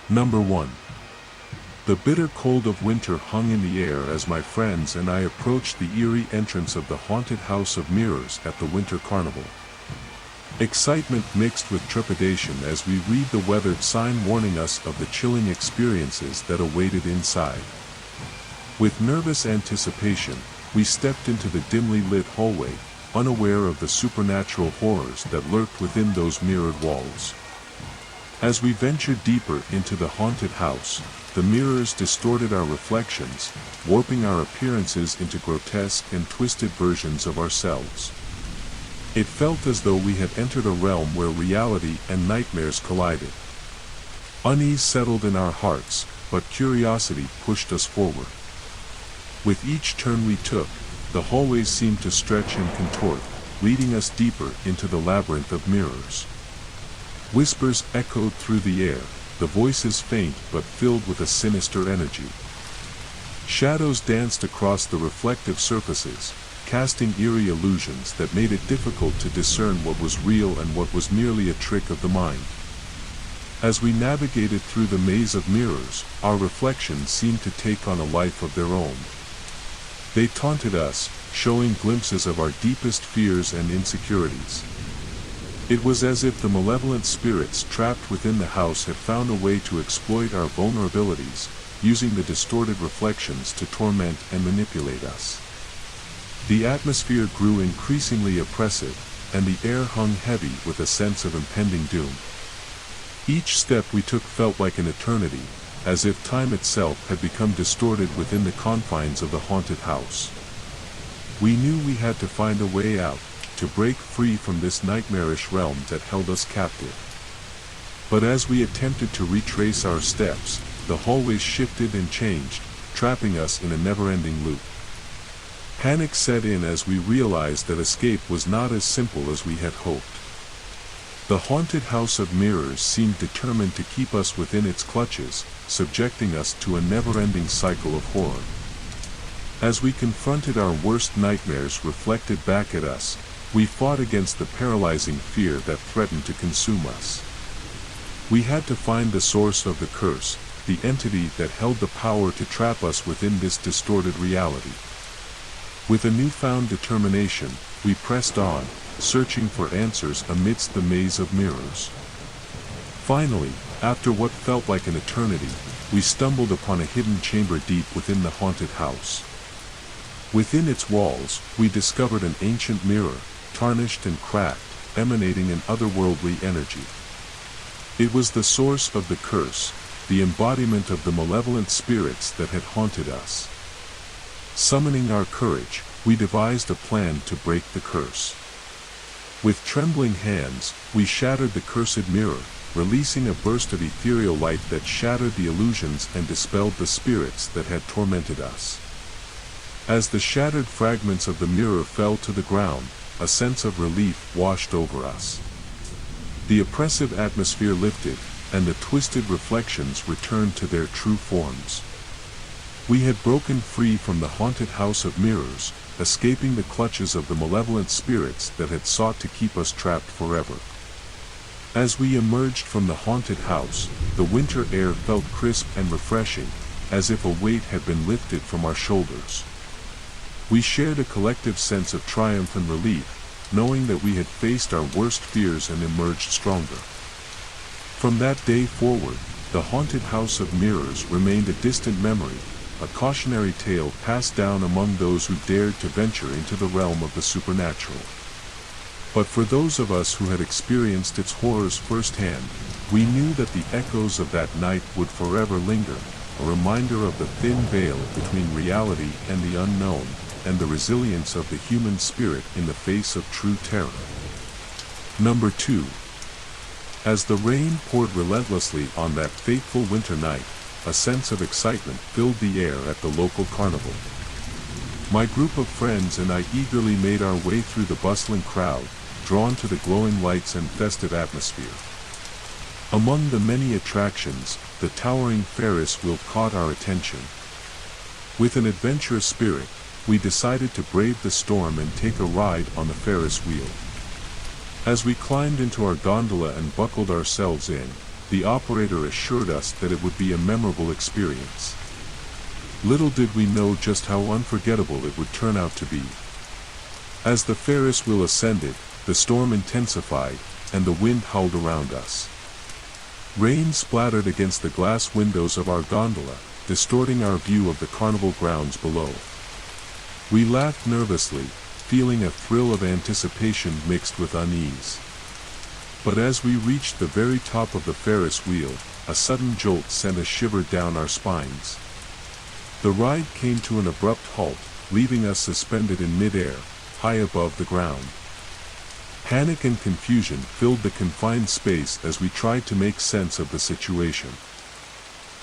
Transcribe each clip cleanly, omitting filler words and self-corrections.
Number 1. The bitter cold of winter hung in the air as my friends and I approached the eerie entrance of the haunted House of Mirrors at the Winter Carnival. Excitement mixed with trepidation as we read the weathered sign warning us of the chilling experiences that awaited inside. With nervous anticipation, we stepped into the dimly lit hallway, unaware of the supernatural horrors that lurked within those mirrored walls. As we ventured deeper into the haunted house, the mirrors distorted our reflections, warping our appearances into grotesque and twisted versions of ourselves. It felt as though we had entered a realm where reality and nightmares collided. Unease settled in our hearts, but curiosity pushed us forward. With each turn we took, the hallways seemed to stretch and contort, leading us deeper into the labyrinth of mirrors. Whispers echoed through the air, the voices faint but filled with a sinister energy. Shadows danced across the reflective surfaces, casting eerie illusions that made it difficult to discern what was real and what was merely a trick of the mind. As we navigated through the maze of mirrors, our reflections seemed to take on a life of their own. They taunted us, showing glimpses of our deepest fears and insecurities. It was as if the malevolent spirits trapped within the house had found a way to exploit our vulnerabilities, using the distorted reflections to torment and manipulate us. The atmosphere grew increasingly oppressive, and the air hung heavy with a sense of impending doom. Each step we took felt like an eternity, as if time itself had become distorted within the confines of the haunted house. We knew we had to find a way out, to break free from this nightmarish realm that held us captive. But as we attempted to retrace our steps, the hallways shifted and changed, trapping us in a never-ending loop. Panic set in as we realized that escape was not as simple as we had hoped. The haunted House of Mirrors seemed determined to keep us within its clutches, subjecting us to a never-ending cycle of horror. As we confronted our worst nightmares reflected back at us, we fought against the paralyzing fear that threatened to consume us. We had to find the source of the curse, the entity that held the power to trap us within this distorted reality. With a newfound determination, we pressed on, searching for answers amidst the maze of mirrors. Finally, after what felt like an eternity, we stumbled upon a hidden chamber deep within the haunted house. Within its walls, we discovered an ancient mirror, tarnished and cracked, emanating an otherworldly energy. It was the source of the curse, the embodiment of the malevolent spirits that had haunted us. Summoning our courage, we devised a plan to break the curse. With trembling hands, we shattered the cursed mirror, releasing a burst of ethereal light that shattered the illusions and dispelled the spirits that had tormented us. As the shattered fragments of the mirror fell to the ground, a sense of relief washed over us. The oppressive atmosphere lifted, and the twisted reflections returned to their true forms. We had broken free from the haunted House of Mirrors, escaping the clutches of the malevolent spirits that had sought to keep us trapped forever. As we emerged from the haunted house, the winter air felt crisp and refreshing, as if a weight had been lifted from our shoulders. We shared a collective sense of triumph and relief, knowing that we had faced our worst fears and emerged stronger. From that day forward, the haunted House of Mirrors remained a distant memory, a cautionary tale passed down among those who dared to venture into the realm of the supernatural. But for those of us who had experienced its horrors firsthand, we knew that the echoes of that night would forever linger, a reminder of the thin veil between reality and the unknown, and the resilience of the human spirit in the face of true terror. Number 2. As the rain poured relentlessly on that fateful winter night, a sense of excitement filled the air at the local carnival. My group of friends and I eagerly made our way through the bustling crowd, drawn to the glowing lights and festive atmosphere. Among the many attractions, the towering ferris wheel caught our attention. With an adventurous spirit, we decided to brave the storm and take a ride on the ferris wheel. As we climbed into our gondola and buckled ourselves in, the operator assured us that it would be a memorable experience. Little did we know just how unforgettable it would turn out to be. As the Ferris wheel ascended, the storm intensified, and the wind howled around us. Rain splattered against the glass windows of our gondola, distorting our view of the carnival grounds below. We laughed nervously, feeling a thrill of anticipation mixed with unease. But as we reached the very top of the Ferris wheel, a sudden jolt sent a shiver down our spines. The ride came to an abrupt halt, leaving us suspended in mid-air, high above the ground. Panic and confusion filled the confined space as we tried to make sense of the situation.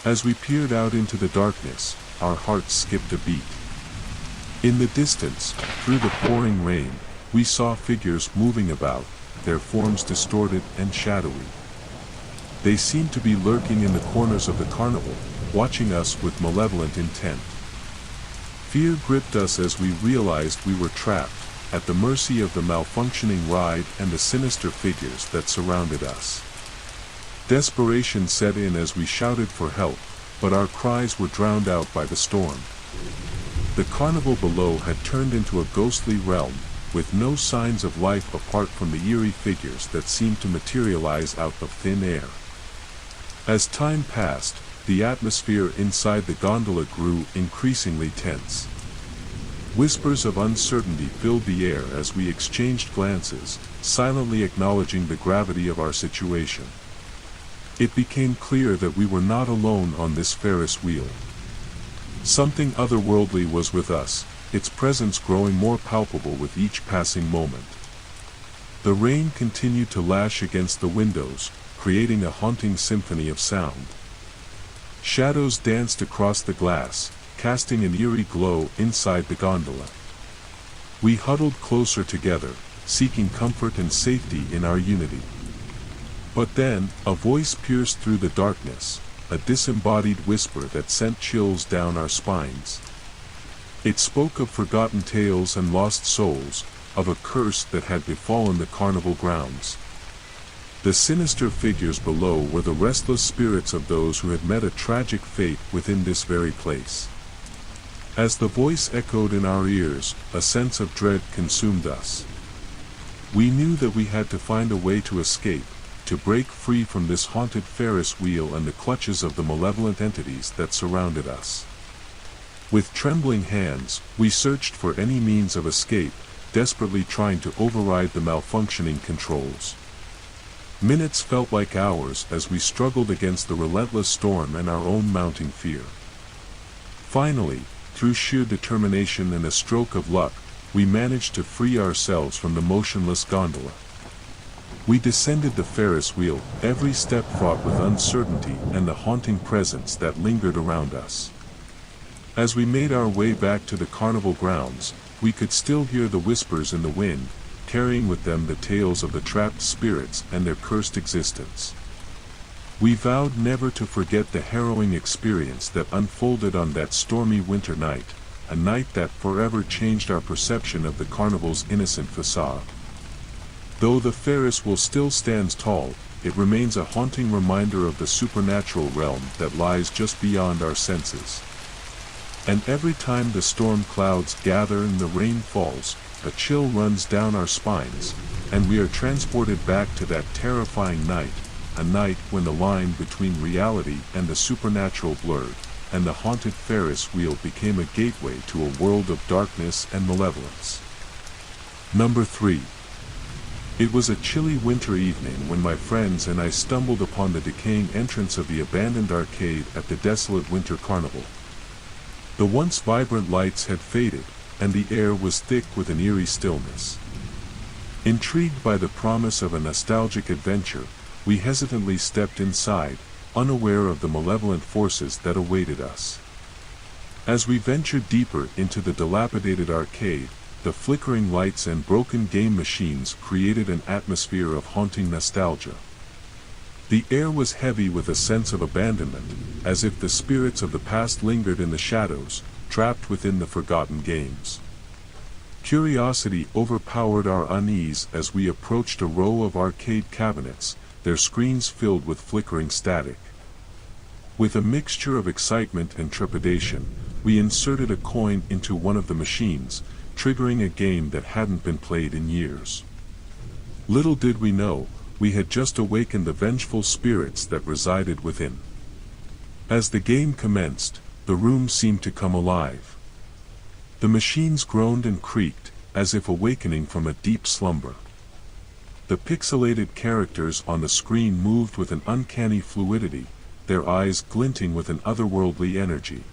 As we peered out into the darkness, our hearts skipped a beat. In the distance, through the pouring rain, we saw figures moving about, their forms distorted and shadowy. They seemed to be lurking in the corners of the carnival, watching us with malevolent intent. Fear gripped us as we realized we were trapped, at the mercy of the malfunctioning ride and the sinister figures that surrounded us. Desperation set in as we shouted for help, but our cries were drowned out by the storm. The carnival below had turned into a ghostly realm, with no signs of life apart from the eerie figures that seemed to materialize out of thin air. As time passed, the atmosphere inside the gondola grew increasingly tense. Whispers of uncertainty filled the air as we exchanged glances, silently acknowledging the gravity of our situation. It became clear that we were not alone on this Ferris wheel. Something otherworldly was with us, its presence growing more palpable with each passing moment. The rain continued to lash against the windows, creating a haunting symphony of sound. Shadows danced across the glass, casting an eerie glow inside the gondola. We huddled closer together, seeking comfort and safety in our unity. But then, a voice pierced through the darkness, a disembodied whisper that sent chills down our spines. It spoke of forgotten tales and lost souls, of a curse that had befallen the carnival grounds. The sinister figures below were the restless spirits of those who had met a tragic fate within this very place. As the voice echoed in our ears, a sense of dread consumed us. We knew that we had to find a way to escape, to break free from this haunted Ferris wheel and the clutches of the malevolent entities that surrounded us. With trembling hands, we searched for any means of escape, desperately trying to override the malfunctioning controls. Minutes felt like hours as we struggled against the relentless storm and our own mounting fear. Finally, through sheer determination and a stroke of luck, we managed to free ourselves from the motionless gondola. We descended the Ferris wheel, every step fraught with uncertainty and the haunting presence that lingered around us. As we made our way back to the carnival grounds, we could still hear the whispers in the wind, carrying with them the tales of the trapped spirits and their cursed existence. We vowed never to forget the harrowing experience that unfolded on that stormy winter night, a night that forever changed our perception of the carnival's innocent facade. Though the Ferris wheel still stands tall, it remains a haunting reminder of the supernatural realm that lies just beyond our senses. And every time the storm clouds gather and the rain falls, a chill runs down our spines, and we are transported back to that terrifying night, a night when the line between reality and the supernatural blurred, and the haunted Ferris wheel became a gateway to a world of darkness and malevolence. Number 3. It was a chilly winter evening when my friends and I stumbled upon the decaying entrance of the abandoned arcade at the desolate Winter Carnival. The once vibrant lights had faded, and the air was thick with an eerie stillness. Intrigued by the promise of a nostalgic adventure, we hesitantly stepped inside, unaware of the malevolent forces that awaited us. As we ventured deeper into the dilapidated arcade, the flickering lights and broken game machines created an atmosphere of haunting nostalgia. The air was heavy with a sense of abandonment, as if the spirits of the past lingered in the shadows, trapped within the forgotten games. Curiosity overpowered our unease as we approached a row of arcade cabinets, their screens filled with flickering static. With a mixture of excitement and trepidation, we inserted a coin into one of the machines, triggering a game that hadn't been played in years. Little did we know, we had just awakened the vengeful spirits that resided within. As the game commenced, the room seemed to come alive. The machines groaned and creaked, as if awakening from a deep slumber. The pixelated characters on the screen moved with an uncanny fluidity, their eyes glinting with an otherworldly energy.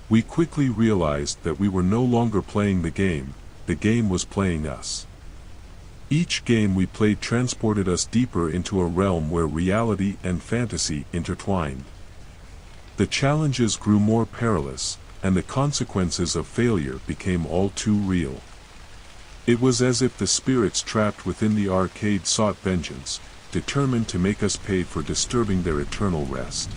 We quickly realized that we were no longer playing the game was playing us. Each game we played transported us deeper into a realm where reality and fantasy intertwined. The challenges grew more perilous, and the consequences of failure became all too real. It was as if the spirits trapped within the arcade sought vengeance, determined to make us pay for disturbing their eternal rest.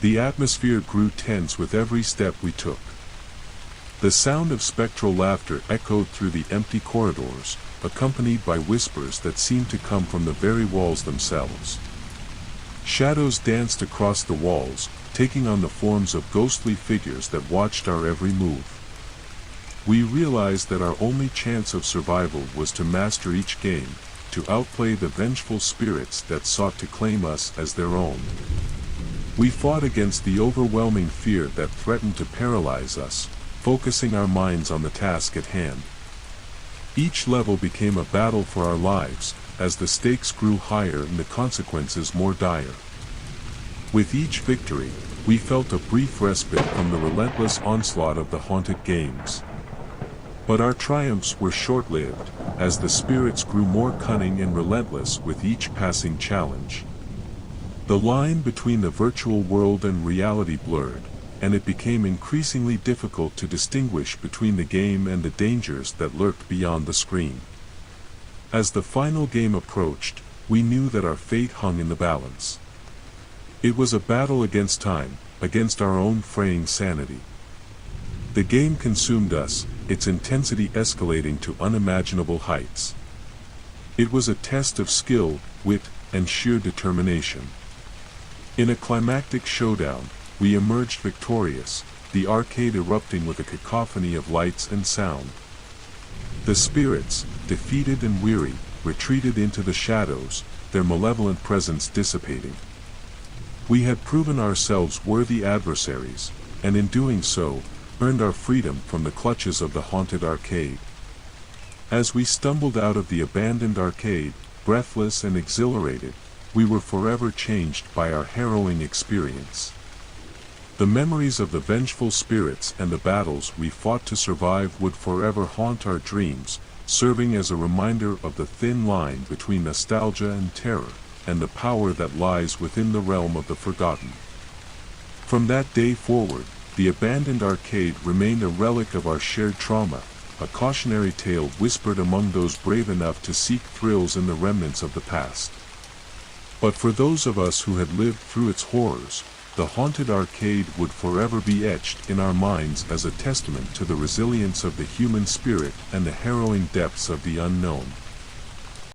The atmosphere grew tense with every step we took. The sound of spectral laughter echoed through the empty corridors, accompanied by whispers that seemed to come from the very walls themselves. Shadows danced across the walls, taking on the forms of ghostly figures that watched our every move. We realized that our only chance of survival was to master each game, to outplay the vengeful spirits that sought to claim us as their own. We fought against the overwhelming fear that threatened to paralyze us, focusing our minds on the task at hand. Each level became a battle for our lives, as the stakes grew higher and the consequences more dire. With each victory, we felt a brief respite from the relentless onslaught of the haunted games. But our triumphs were short-lived, as the spirits grew more cunning and relentless with each passing challenge. The line between the virtual world and reality blurred, and it became increasingly difficult to distinguish between the game and the dangers that lurked beyond the screen. As the final game approached, we knew that our fate hung in the balance. It was a battle against time, against our own fraying sanity. The game consumed us, its intensity escalating to unimaginable heights. It was a test of skill, wit, and sheer determination. In a climactic showdown, we emerged victorious, the arcade erupting with a cacophony of lights and sound. The spirits, defeated and weary, retreated into the shadows, their malevolent presence dissipating. We had proven ourselves worthy adversaries, and in doing so, earned our freedom from the clutches of the haunted arcade. As we stumbled out of the abandoned arcade, breathless and exhilarated, we were forever changed by our harrowing experience. The memories of the vengeful spirits and the battles we fought to survive would forever haunt our dreams, serving as a reminder of the thin line between nostalgia and terror, and the power that lies within the realm of the forgotten. From that day forward, the abandoned arcade remained a relic of our shared trauma, a cautionary tale whispered among those brave enough to seek thrills in the remnants of the past. But for those of us who had lived through its horrors, the haunted arcade would forever be etched in our minds as a testament to the resilience of the human spirit and the harrowing depths of the unknown.